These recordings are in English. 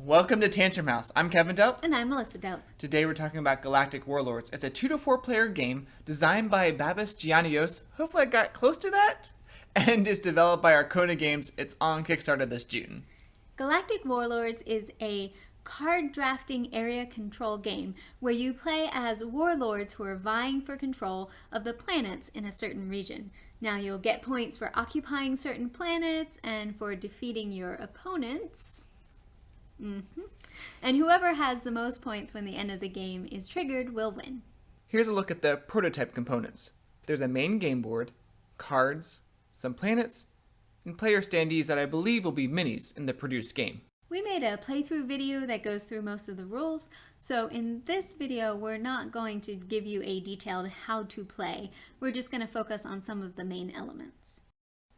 Welcome to Tantrum House. I'm Kevin Delp. And I'm Melissa Delp. Today we're talking about Galactic Warlords. It's a 2 to 4 player game designed by Babis Giannios. Hopefully I got close to that. And is developed by Arcona Games. It's on Kickstarter this June. Galactic Warlords is a card drafting area control game where you play as warlords who are vying for control of the planets in a certain region. Now you'll get points for occupying certain planets and for defeating your opponents. And whoever has the most points when the end of the game is triggered will win. Here's a look at the prototype components. There's a main game board, cards, some planets, and player standees that I believe will be minis in the produced game. We made a playthrough video that goes through most of the rules, so in this video we're not going to give you a detailed how to play. We're just going to focus on some of the main elements.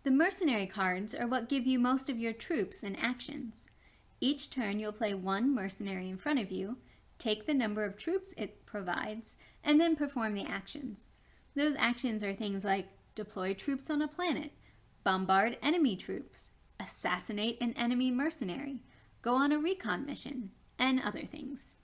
The Mercenary Cards are what give you most of your troops and actions. Each turn you'll play one mercenary in front of you, take the number of troops it provides, and then perform the actions. Those actions are things like deploy troops on a planet, bombard enemy troops, assassinate an enemy mercenary, go on a recon mission, and other things.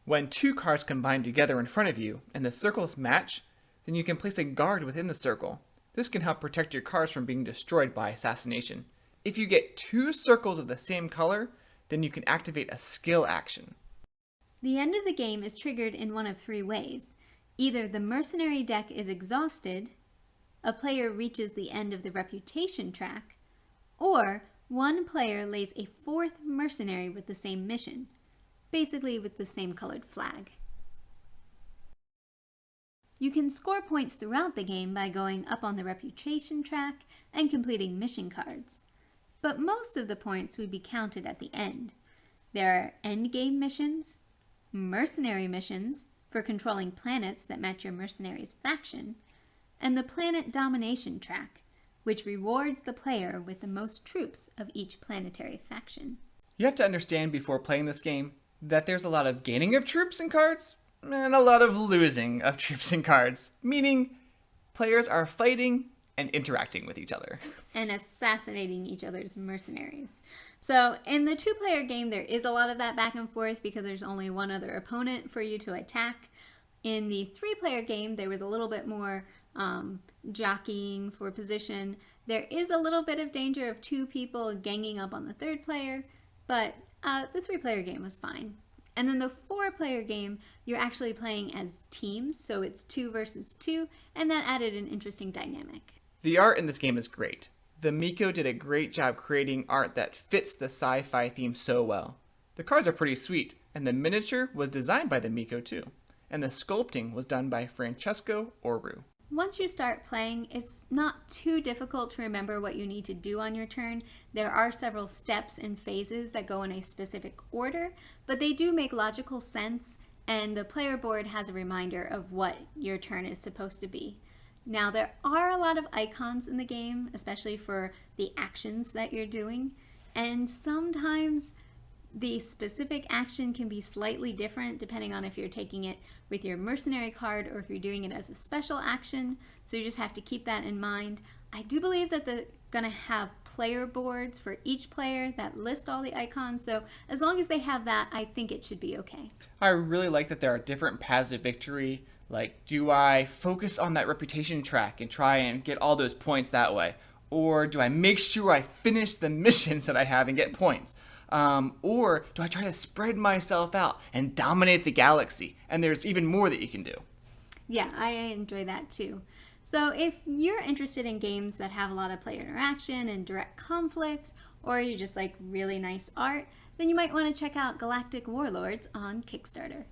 When two cards combine together in front of you and the circles match, then you can place a guard within the circle. This can help protect your cards from being destroyed by assassination. If you get two circles of the same color, then you can activate a skill action. The end of the game is triggered in one of three ways. Either the mercenary deck is exhausted, a player reaches the end of the reputation track, or one player lays a fourth mercenary with the same mission, basically with the same colored flag. You can score points throughout the game by going up on the reputation track and completing mission cards, but most of the points would be counted at the end. There are endgame missions, mercenary missions for controlling planets that match your mercenary's faction, and the planet domination track, which rewards the player with the most troops of each planetary faction. You have to understand before playing this game that there's a lot of gaining of troops and cards and a lot of losing of troops and cards, meaning players are fighting and interacting with each other. And assassinating each other's mercenaries. So in the two-player game, there is a lot of that back and forth because there's only one other opponent for you to attack. In the three-player game, there was a little bit more jockeying for position. There is a little bit of danger of two people ganging up on the third player, but the three-player game was fine. And then the four-player game, you're actually playing as teams, so it's 2 versus 2, and that added an interesting dynamic. The art in this game is great. The Miko did a great job creating art that fits the sci-fi theme so well. The cards are pretty sweet, and the miniature was designed by the Miko too. And the sculpting was done by Francesco Oru. Once you start playing, it's not too difficult to remember what you need to do on your turn. There are several steps and phases that go in a specific order, but they do make logical sense, and the player board has a reminder of what your turn is supposed to be. Now, there are a lot of icons in the game, especially for the actions that you're doing, and sometimes the specific action can be slightly different depending on if you're taking it with your mercenary card or if you're doing it as a special action, so you just have to keep that in mind. I do believe that they're going to have player boards for each player that list all the icons, so as long as they have that, I think it should be okay. I really like that there are different paths to victory. Like, do I focus on that reputation track and try and get all those points that way? Or do I make sure I finish the missions that I have and get points? Or do I try to spread myself out and dominate the galaxy? And there's even more that you can do. Yeah, I enjoy that too. So if you're interested in games that have a lot of player interaction and direct conflict, or you just like really nice art, then you might want to check out Galactic Warlords on Kickstarter.